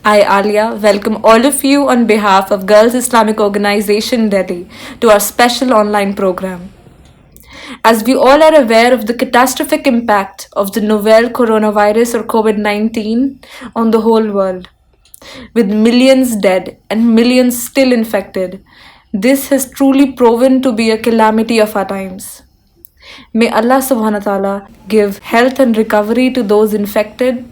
I, Alia, welcome all of you on behalf of Girls Islamic Organization Delhi to our special online program. As we all are aware of the catastrophic impact of the novel coronavirus or COVID 19 on the whole world, with millions dead and millions still infected, this has truly proven to be a calamity of our times. May Allah subhanahu wa ta'ala give health and recovery to those infected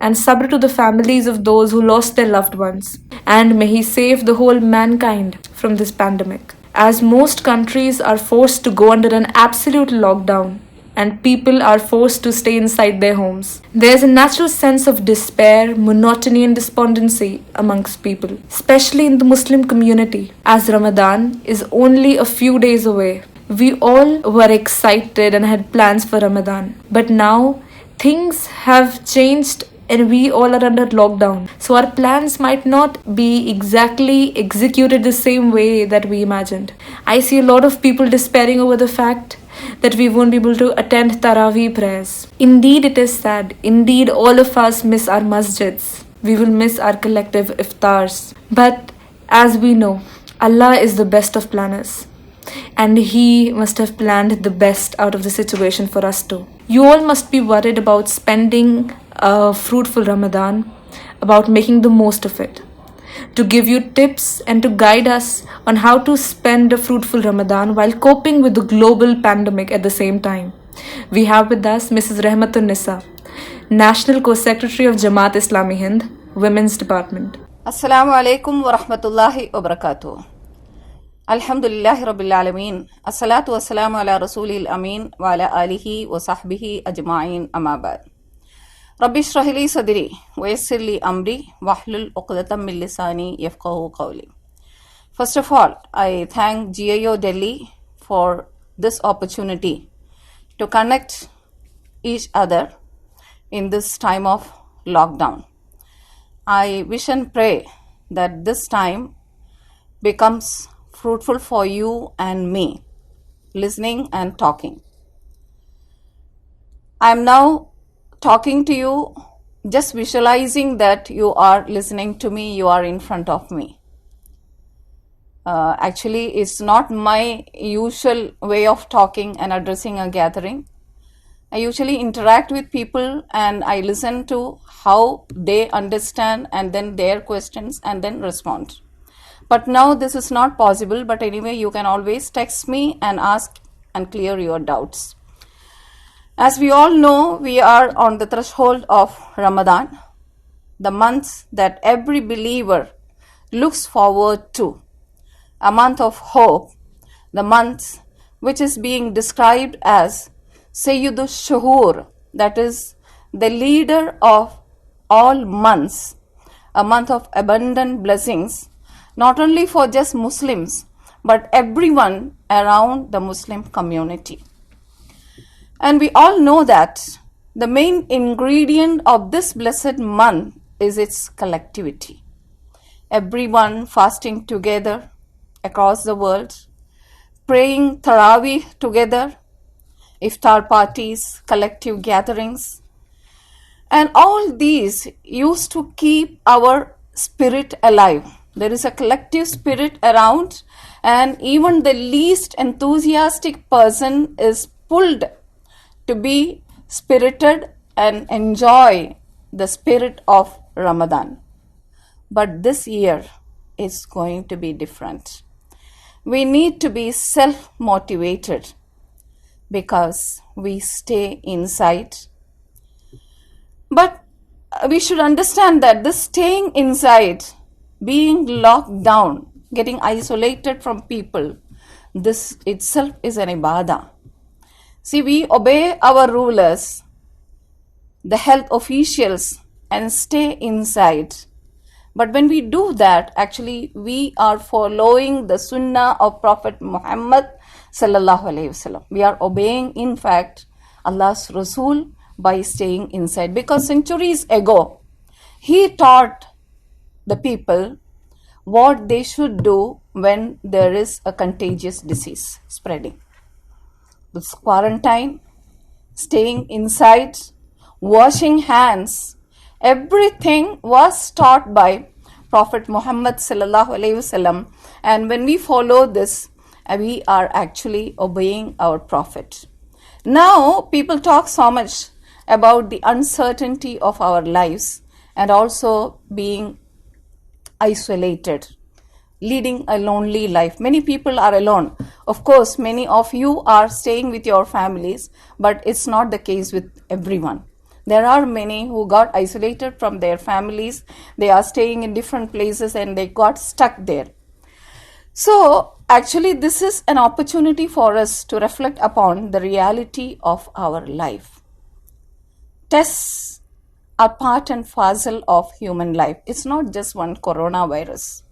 and sabr to the families of those who lost their loved ones. And may He save the whole mankind from this pandemic. As most countries are forced to go under an absolute lockdown and people are forced to stay inside their homes, there's a natural sense of despair, monotony, and despondency amongst people, especially in the Muslim community, as Ramadan is only a few days away. We all were excited and had plans for Ramadan, but now things have changed and we all are under lockdown. So our plans might not be exactly executed the same way that we imagined. I see a lot of people despairing over the fact that we won't be able to attend Taraweeh prayers. Indeed, it is sad. Indeed, all of us miss our masjids. We will miss our collective iftars. But as we know, Allah is the best of planners. And He must have planned the best out of the situation for us too. You all must be worried about spending a fruitful Ramadan, about making the most of it. To give you tips and to guide us on how to spend a fruitful Ramadan while coping with the global pandemic at the same time, we have with us Mrs. Rahmatun Nisa, National Co-Secretary of Jamaat Islami Hind, Women's Department. Assalamu alaikum wa rahmatullahi wa barakatuh. Alhamdulillahi Rabbil Alameen. Assalatu wassalamu ala Rasulil Ameen wa ala alihi wa sahbihi ajma'in amma ba'd. Rabbi shrah li sadri wa yassir li amri wahlul uqdatam min lisani yafqahu qawli. First of all, I thank GIO Delhi for this opportunity to connect each other in this time of lockdown. I wish and pray that this time becomes fruitful for you and me, listening and talking. I am now talking to you, just visualizing that you are listening to me, you are in front of me. Actually, it's not my usual way of talking and addressing a gathering. I usually interact with people and I listen to how they understand and then their questions and then respond. But now this is not possible, but anyway, you can always text me and ask and clear your doubts. As we all know, we are on the threshold of Ramadan, the month that every believer looks forward to, a month of hope, the month which is being described as Sayyidul Shuhur, that is the leader of all months, a month of abundant blessings, not only for just Muslims, but everyone around the Muslim community. And we all know that the main ingredient of this blessed month is its collectivity. Everyone fasting together across the world, praying Taraweeh together, iftar parties, collective gatherings, and all these used to keep our spirit alive. There is a collective spirit around, and even the least enthusiastic person is pulled to be spirited and enjoy the spirit of Ramadan. But this year is going to be different. We need to be self-motivated because we stay inside. But we should understand that this staying inside, being locked down, getting isolated from people, this itself is an ibadah. See, we obey our rulers, the health officials, and stay inside. But when we do that, actually we are following the sunnah of Prophet Muhammad sallallahu alaihi wasallam. We are obeying, in fact, Allah's Rasul by staying inside. Because centuries ago, he taught the people what they should do when there is a contagious disease spreading. This quarantine, staying inside, washing hands, Everything was taught by Prophet Muhammad sallallahu alaihi wasallam, and when we follow this, we are actually obeying our Prophet. Now, people talk so much about the uncertainty of our lives and also being isolated, leading a lonely life. Many people are alone. Of course, many of you are staying with your families, but it's not the case with everyone. There are many who got isolated from their families. They are staying in different places and they got stuck there. So, actually, this is an opportunity for us to reflect upon the reality of our life. Tests are part and parcel of human life. It's not just one coronavirus.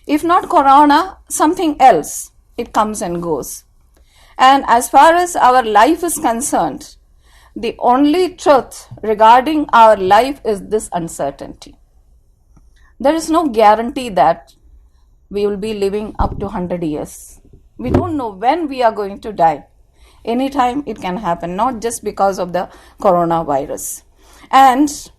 If not corona, something else, it comes and goes. And as far as our life is concerned, the only truth regarding our life is this uncertainty. There is no guarantee that we will be living up to 100 years. We don't know when we are going to die. Anytime it can happen, not just because of the coronavirus. And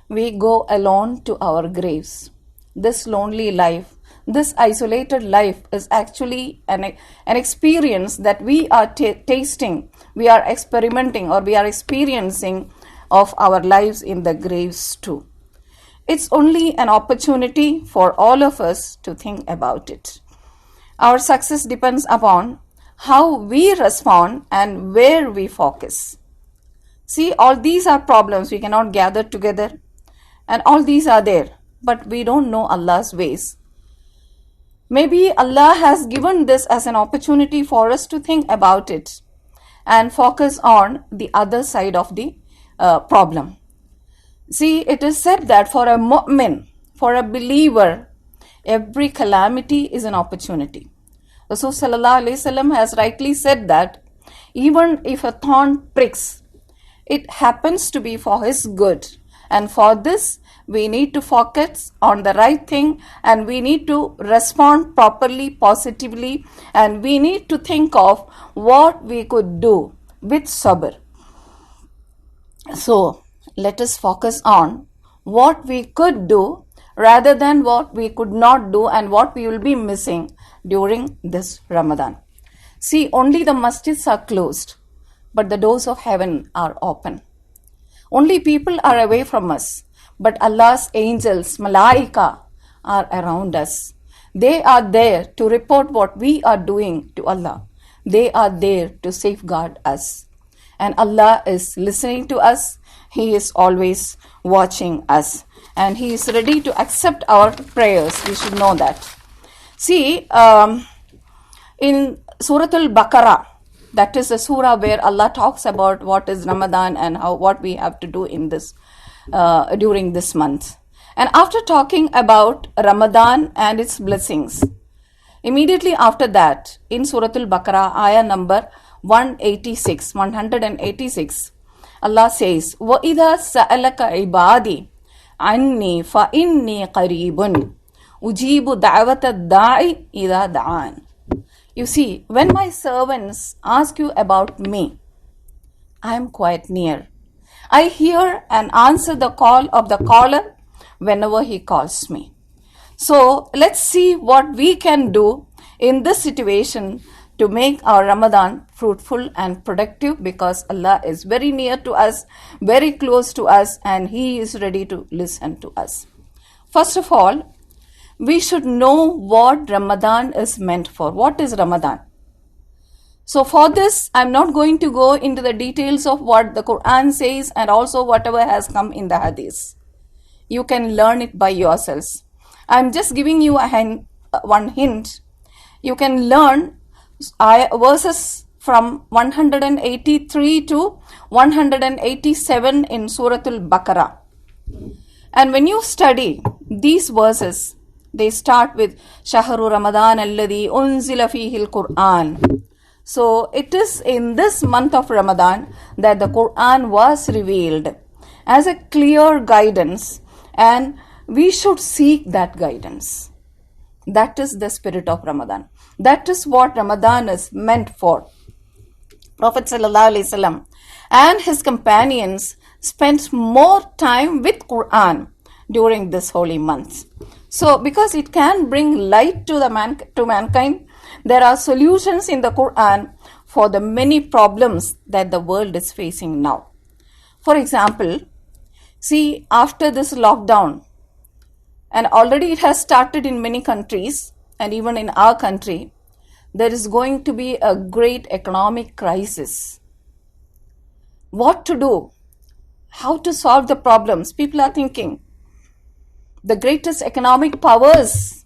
we go alone to our graves. This lonely life, this isolated life is actually an experience that we are tasting, we are experimenting, or we are experiencing of our lives in the graves too. It's only an opportunity for all of us to think about it. Our success depends upon how we respond and where we focus. See, all these are problems. We cannot gather together, and all these are there, but we don't know Allah's ways. Maybe Allah has given this as an opportunity for us to think about it and focus on the other side of the problem. See, it is said that for a mu'min, for a believer, every calamity is an opportunity. Rasul sallallahu alaihi wasallam has rightly said that even if a thorn pricks, it happens to be for his good. And for this, we need to focus on the right thing, and we need to respond properly, positively, and we need to think of what we could do with sabr. So, let us focus on what we could do rather than what we could not do and what we will be missing during this Ramadan. See, only the masjids are closed, but the doors of heaven are open. Only people are away from us, but Allah's angels, Malaika, are around us. They are there to report what we are doing to Allah. They are there to safeguard us. And Allah is listening to us. He is always watching us. And He is ready to accept our prayers. We should know that. See, in Surah Al-Baqarah, that is the surah where Allah talks about what is Ramadan and what we have to do in this during this month. And after talking about Ramadan and its blessings, immediately after that, in Surah Al-Baqarah, ayah number 186, Allah says, وَإِذَا سَأَلَكَ عِبَادِي عَنِّي فَإِنِّي قَرِيبٌ أُجِيبُ دَعْوَةَ الدَّاعِ إِذَا دَعَانِ. You see, when my servants ask you about me, I am quite near. I hear and answer the call of the caller whenever he calls me. So let's see what we can do in this situation to make our Ramadan fruitful and productive, because Allah is very near to us, very close to us, and He is ready to listen to us. First of all, we should know what Ramadan is meant for. What is Ramadan? So for this, I'm not going to go into the details of what the Quran says and also whatever has come in the Hadith. You can learn it by yourselves. I'm just giving you one hint. You can learn verses from 183 to 187 in Surah Al-Baqarah. And when you study these verses, they start with Shahru Ramadan alladhi unzila fihi al-Quran. So it is in this month of Ramadan that the Quran was revealed as a clear guidance, and we should seek that guidance. That is the spirit of Ramadan. That is what Ramadan is meant for. Prophet ﷺ and his companions spend more time with Quran during this holy month. So because it can bring light to mankind, there are solutions in the Quran for the many problems that the world is facing now. For example, see, after this lockdown, and already it has started in many countries and even in our country, there is going to be a great economic crisis. What to do? How to solve the problems? People are thinking. The greatest economic powers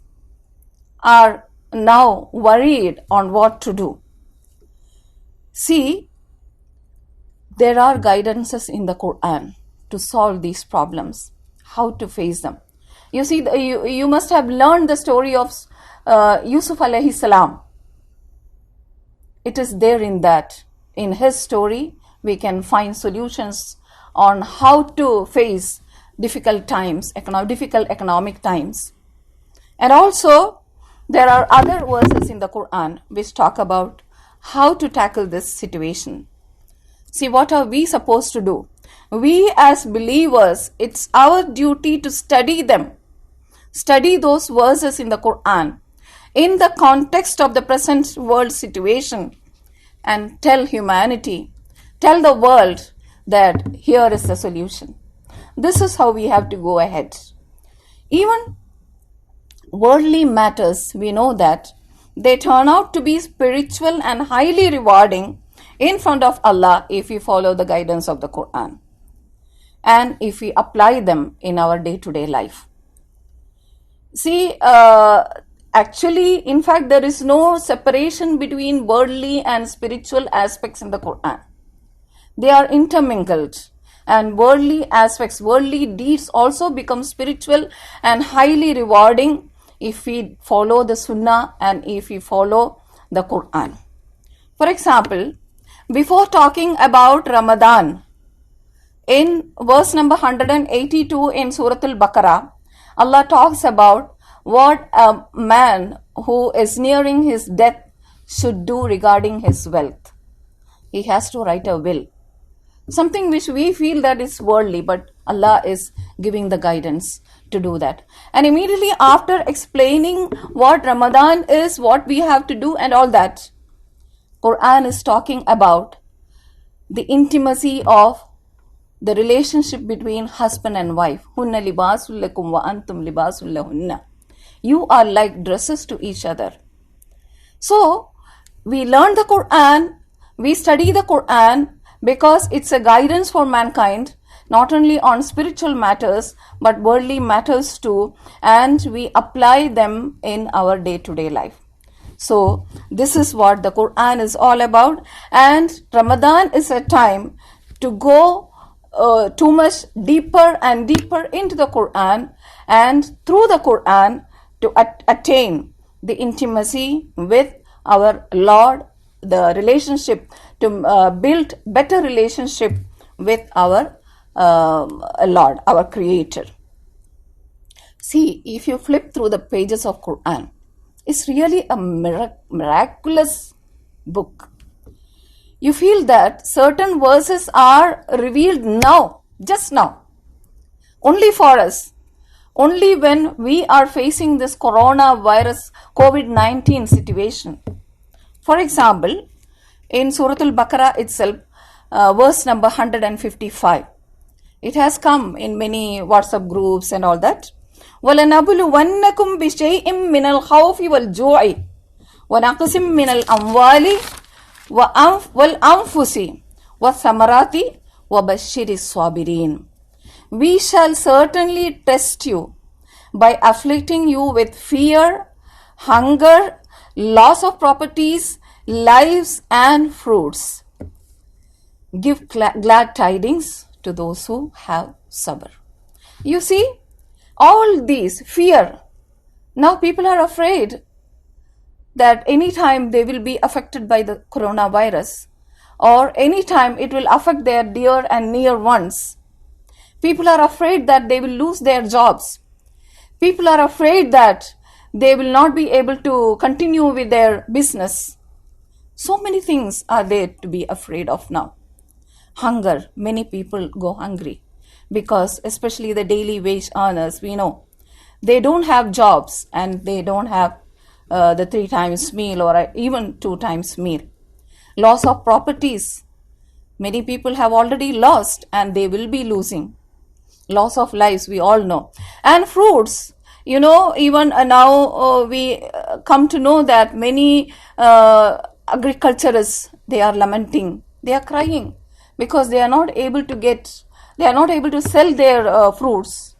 are now worried on what to do. See, there are guidances in the Quran to solve these problems, how to face them. You see, you must have learned the story of Yusuf alayhi salam. It is there in that. In his story, we can find solutions on how to face difficult times, difficult economic times. And also, there are other verses in the Quran which talk about how to tackle this situation. See, what are we supposed to do? We as believers, it's our duty to study them. Study those verses in the Quran in the context of the present world situation and tell humanity, tell the world that here is the solution. This is how we have to go ahead. Even worldly matters, we know that they turn out to be spiritual and highly rewarding in front of Allah if we follow the guidance of the Quran and if we apply them in our day-to-day life. See, actually, in fact, there is no separation between worldly and spiritual aspects in the Quran. They are intermingled, and worldly aspects, worldly deeds also become spiritual and highly rewarding if we follow the Sunnah and if we follow the Quran. For example, before talking about Ramadan, in verse number 182 in Surah Al-Baqarah, Allah talks about what a man who is nearing his death should do regarding his wealth. He has to write a will. Something which we feel that is worldly, but Allah is giving the guidance to do that. And immediately after explaining what Ramadan is, what we have to do and all that, Quran is talking about the intimacy of the relationship between husband and wife. Hunna libasul lakum wa antum libasul lahunna. You are like dresses to each other. So, we learn the Quran, we study the Quran because it's a guidance for mankind, not only on spiritual matters, but worldly matters too, and we apply them in our day-to-day life. So, this is what the Quran is all about, and Ramadan is a time to go too much deeper and deeper into the Quran, and through the Quran to attain the intimacy with our Lord, the relationship, to build better relationship with our Lord, our Creator. See, if you flip through the pages of Quran, it's really a miraculous book. You feel that certain verses are revealed now, just now, only for us, only when we are facing this coronavirus COVID-19 situation. For example, in Surah Al-Baqarah itself, verse number 155, it has come in many WhatsApp groups and all that. وَلَنَبْلُوَنَّكُمْ بِشَيْءٍ مِّنَ الْخَوْفِ وَالْجُوعِ وَنَقْصٍ مِّنَ الْأَمْوَالِ وَالْأَنفُسِ وَالثَّمَرَاتِ وَبَشِّرِ الصَّابِرِينَ. We shall certainly test you by afflicting you with fear, hunger, loss of properties, lives and fruits. Give glad tidings to those who have sabr. You see, all these, fear. Now people are afraid that anytime they will be affected by the coronavirus, or anytime it will affect their dear and near ones. People are afraid that they will lose their jobs. People are afraid that they will not be able to continue with their business. So many things are there to be afraid of now. hunger. Many people go hungry because, especially the daily wage earners, we know they don't have jobs and they don't have the 3 times meal or even 2 times meal. Loss of properties. Many people have already lost and they will be losing. Loss of lives, we all know. And fruits, even now we come to know that many agriculturists, they are lamenting, they are crying because they are not able to sell their fruits,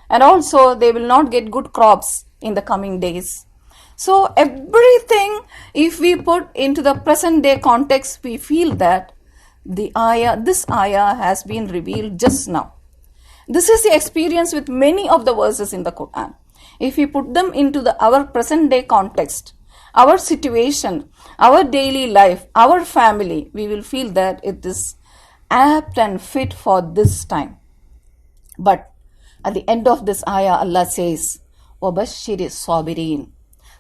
and also they will not get good crops in the coming days. So everything, if we put into the present day context, we feel that this ayah has been revealed just now. This is the experience with many of the verses in the Quran. If we put them into our present day context, our situation, our daily life, our family, we will feel that it is apt and fit for this time. But at the end of this ayah, Allah says, وَبَشِّرِ الصَّابِرِينَ.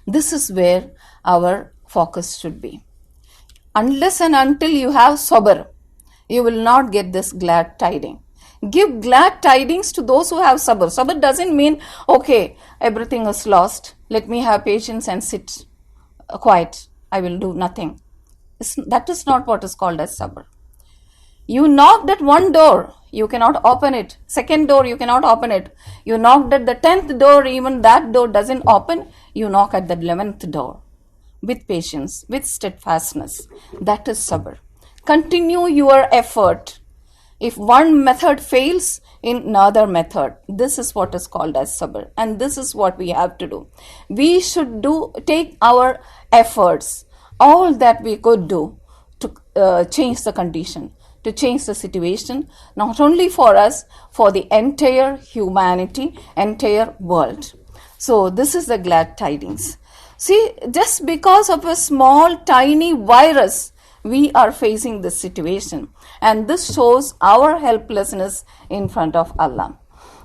This is where our focus should be. Unless and until you have sabr, you will not get this glad tidings. Give glad tidings to those who have sabr. Sabr doesn't mean, okay, everything is lost, let me have patience and sit quiet, I will do nothing. That is not what is called as sabr. You knocked at one door, you cannot open it. Second door, you cannot open it. You knocked at the 10th door, even that door doesn't open. You knock at the 11th door with patience, with steadfastness. That is sabr. Continue your effort. If one method fails, in another method. This is what is called as sabr. And this is what we have to do. We should take our efforts, all that we could do to change the condition, to change the situation, not only for us, for the entire humanity, entire world. So this is the glad tidings. See, just because of a small, tiny virus, we are facing this situation. And this shows our helplessness in front of Allah.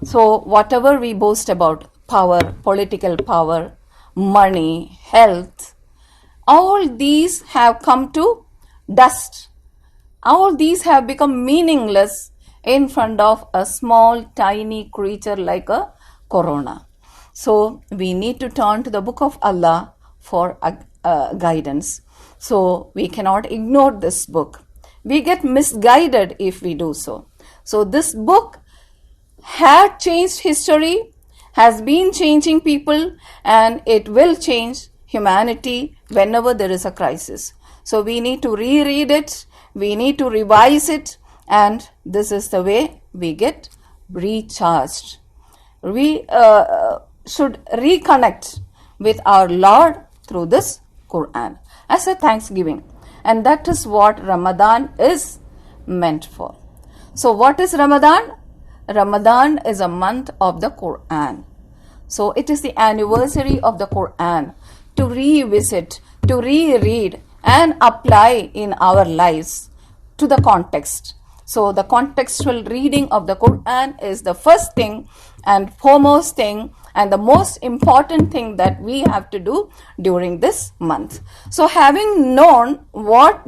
So whatever we boast about, power, political power, money, health, all these have come to dust. All these have become meaningless in front of a small, tiny creature like a corona. So we need to turn to the book of Allah for guidance. So we cannot ignore this book. We get misguided if we do so. So this book had changed history, has been changing people, and it will change humanity whenever there is a crisis. So we need to reread it, we need to revise it, and this is the way we get recharged. We should reconnect with our Lord through this Quran as a thanksgiving. And that is what Ramadan is meant for. So what is Ramadan? Ramadan is a month of the Quran. So it is the anniversary of the Quran to revisit, to reread and apply in our lives to the context. So the contextual reading of the Quran is the first thing and foremost thing and the most important thing that we have to do during this month. So having known what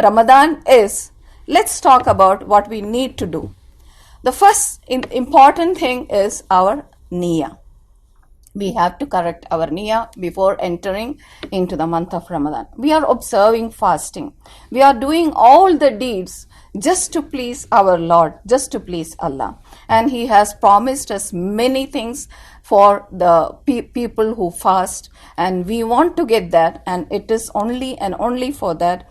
Ramadan is, let's talk about what we need to do. The first important thing is our niyyah. We have to correct our niyyah before entering into the month of Ramadan. We are observing fasting. We are doing all the deeds just to please our Lord, just to please Allah. And He has promised us many things for the people who fast. And we want to get that. And it is only and only for that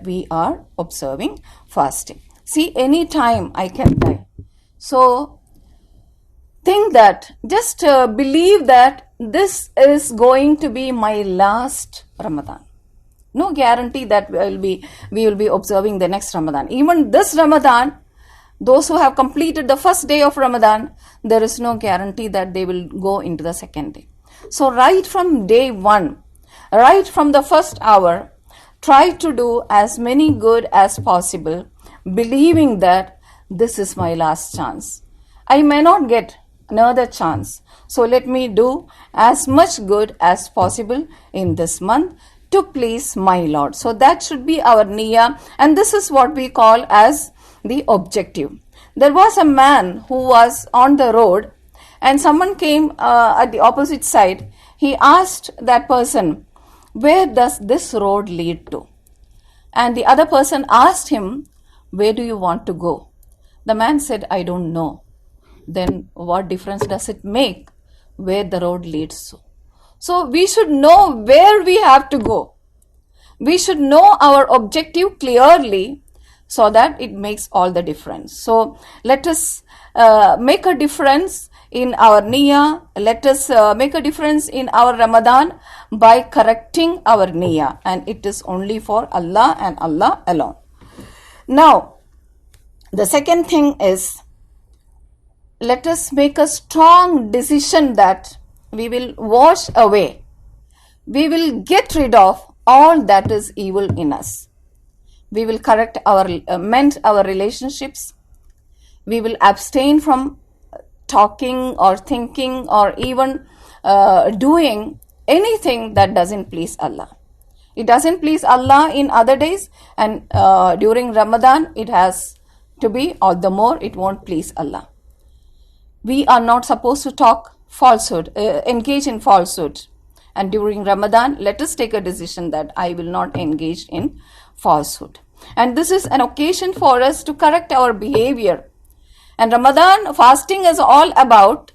we are observing fasting. See, any time I can die. So think that, just believe that this is going to be my last Ramadan. No guarantee that we will be observing the next Ramadan. Even this Ramadan, those who have completed the first day of Ramadan, there is no guarantee that they will go into the second day. So right from day one, right from the first hour, try to do as many good as possible, believing that this is my last chance. I may not get another chance. So let me do as much good as possible in this month to please my Lord. So that should be our niyyah, and this is what we call as the objective. There was a man who was on the road, and someone came at the opposite side. He asked that person, "Where does this road lead to?" And the other person asked him, "Where do you want to go?" The man said, "I don't know." Then what difference does it make where the road leads to? So we should know where we have to go. We should know our objective clearly so that it makes all the difference. So let us make a difference in our niyyah. Let us make a difference in our Ramadan by correcting our niyyah, and it is only for Allah and Allah alone. Now, the second thing is, let us make a strong decision that we will wash away, we will get rid of all that is evil in us. We will correct our, mend our relationships. We will abstain from talking or thinking or even doing anything that doesn't please Allah. It doesn't please Allah in other days, and during Ramadan it has to be all the more, it won't please Allah. We are not supposed to talk falsehood, engage in falsehood. And during Ramadan, let us take a decision that I will not engage in falsehood. And this is an occasion for us to correct our behavior. And Ramadan fasting is all about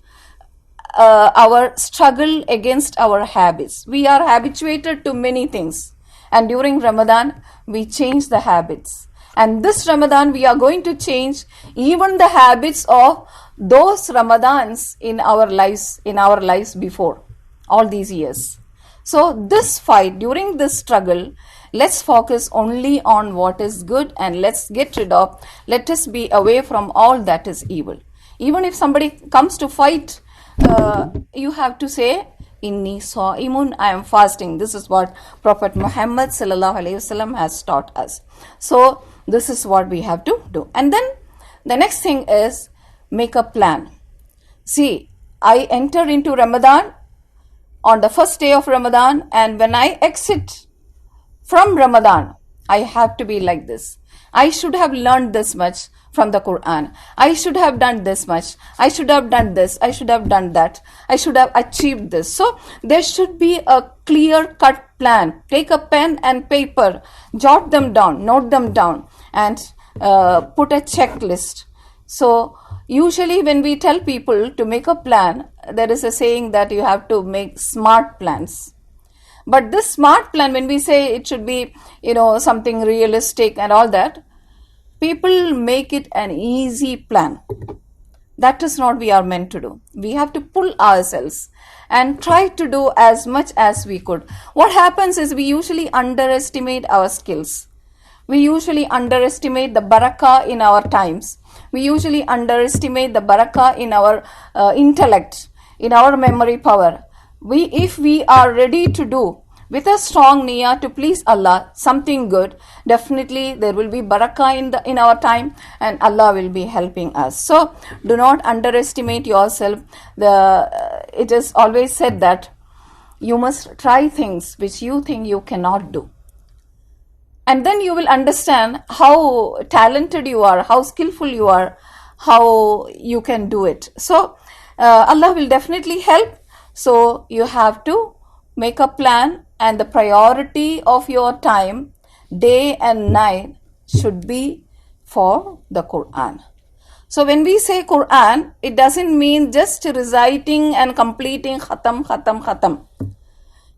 our struggle against our habits. We are habituated to many things, and during Ramadan we change the habits. And this Ramadan we are going to change even the habits of those Ramadans in our lives before all these years. So this fight, during this struggle, let's focus only on what is good, and let us be away from all that is evil. Even if somebody comes to fight, you have to say, "Inni sa'imun," I am fasting. This is what Prophet Muhammad sallallahu alaihi wasallam has taught us. So this is what we have to do. And then the next thing is, make a plan. See, I enter into Ramadan on the first day of Ramadan, and when I exit from Ramadan, I have to be like this. I should have learned this much from the Quran. I should have done this much. I should have done this. I should have done that. I should have achieved this. So there should be a clear-cut plan. Take a pen and paper, jot them down, note them down, and put a checklist. So usually when we tell people to make a plan, there is a saying that you have to make smart plans. But this smart plan, when we say it should be, something realistic and all that, people make it an easy plan. That is not what we are meant to do. We have to pull ourselves and try to do as much as we could. What happens is we usually underestimate our skills. We usually underestimate the barakah in our times. We usually underestimate the barakah in our intellect, in our memory power. If we are ready to do with a strong niyyah to please Allah something good, definitely there will be barakah in our time, and Allah will be helping us. So do not underestimate yourself. It is always said that you must try things which you think you cannot do. And then you will understand how talented you are, how skillful you are, how you can do it. So Allah will definitely help. So you have to make a plan, and the priority of your time, day and night, should be for the Quran. So when we say Quran, it doesn't mean just reciting and completing khatam, khatam, khatam.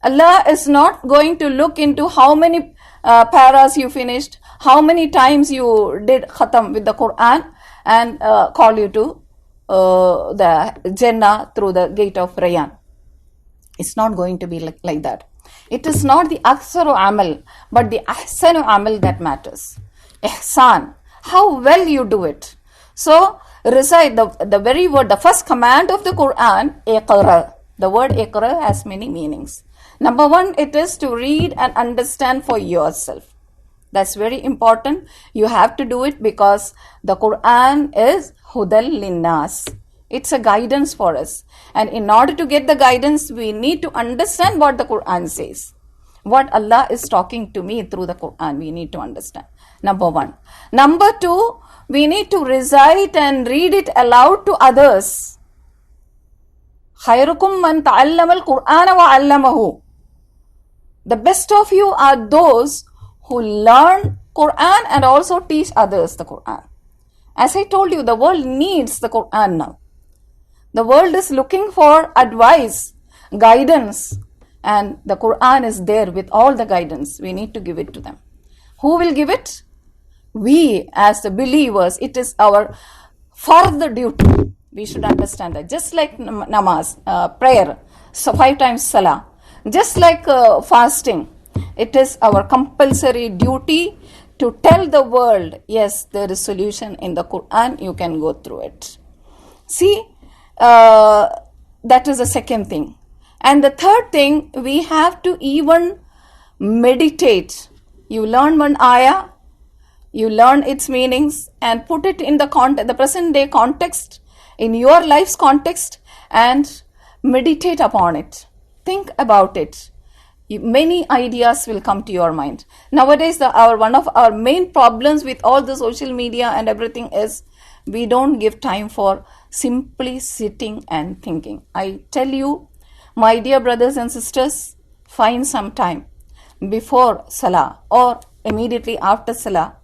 Allah is not going to look into how many paras you finished, how many times you did khatam with the Quran, and call you to the Jannah through the gate of Rayyan. It's not going to be like that. It is not the aksaru amal, but the ahsanu amal that matters. Ihsan, how well you do it. So recite the very word, the first command of the Quran, iqra. The word iqra has many meanings. Number one, it is to read and understand for yourself. That's very important. You have to do it because the Quran is hudal linnas. It's a guidance for us. And in order to get the guidance, we need to understand what the Quran says. what Allah is talking to me through the Quran. We need to understand. Number one. Number two, we need to recite and read it aloud to others. خَيْرُكُمْ مَنْ تَعَلَّمَ الْقُرْآنَ وَعَلَّمَهُ. The best of you are those who learn Quran and also teach others the Quran. As I told you, the world needs the Quran now. The world is looking for advice, guidance, and the Quran is there with all the guidance. We need to give it to them. Who will give it? We as the believers. It is our further duty. We should understand that. Just like namaz, prayer, so 5 times salah, just like fasting, it is our compulsory duty to tell the world, yes, there is solution in the Quran, you can go through it. See, that is the second thing. And the third thing, we have to even meditate. You learn one ayah, you learn its meanings and put it in the present day context, in your life's context, and meditate upon it. Think about it. Many ideas will come to your mind. Nowadays, one of our main problems with all the social media and everything is we don't give time for simply sitting and thinking. I tell you, my dear brothers and sisters, find some time before Salah or immediately after Salah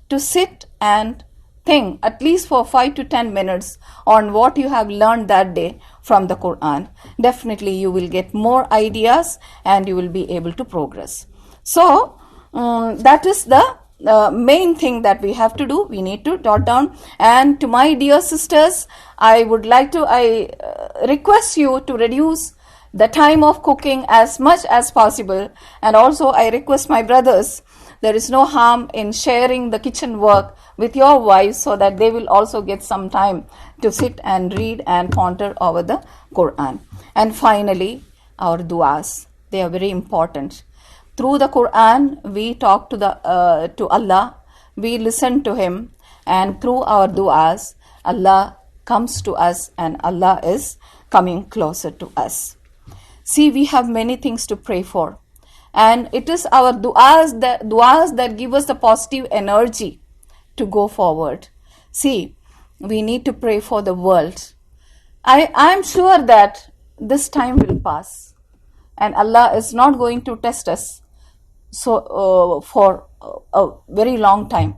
to sit and think at least for 5 to 10 minutes on what you have learned that day from the Quran. Definitely you will get more ideas and you will be able to progress. So that is the main thing that we have to do. We need to jot down. And to my dear sisters, I request you to reduce the time of cooking as much as possible. And also I request my brothers, there is no harm in sharing the kitchen work with your wives so that they will also get some time to sit and read and ponder over the Quran. And finally, our du'as. They are very important. Through the Quran, we talk to Allah, we listen to Him, and through our du'as, Allah comes to us and Allah is coming closer to us. See, we have many things to pray for. And it is our du'as that give us the positive energy to go forward. See, we need to pray for the world. I am sure that this time will pass. And Allah is not going to test us for a very long time.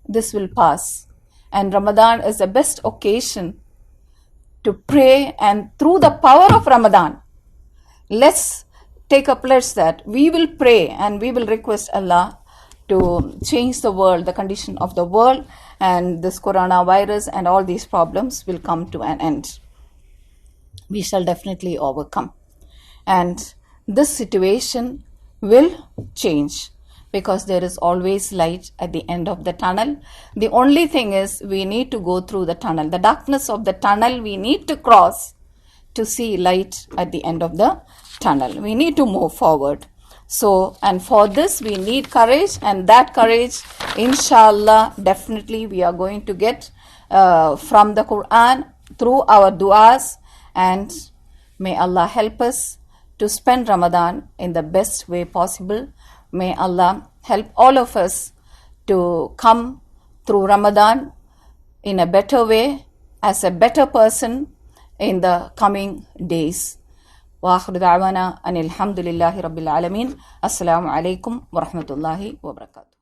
This will pass. And Ramadan is the best occasion to pray, and through the power of Ramadan, let's take a pledge that we will pray and we will request Allah to change the world, the condition of the world, and this coronavirus and all these problems will come to an end. We shall definitely overcome. And this situation will change because there is always light at the end of the tunnel. The only thing is we need to go through the tunnel. The darkness of the tunnel we need to cross to see light at the end of the tunnel. We need to move forward. So, and for this we need courage, and that courage, inshallah, definitely we are going to get from the Quran through our du'as, and may Allah help us to spend Ramadan in the best way possible. May Allah help all of us to come through Ramadan in a better way, as a better person in the coming days. وآخر دعوانا أن الحمد لله رب العالمين. السلام عليكم ورحمة الله وبركاته.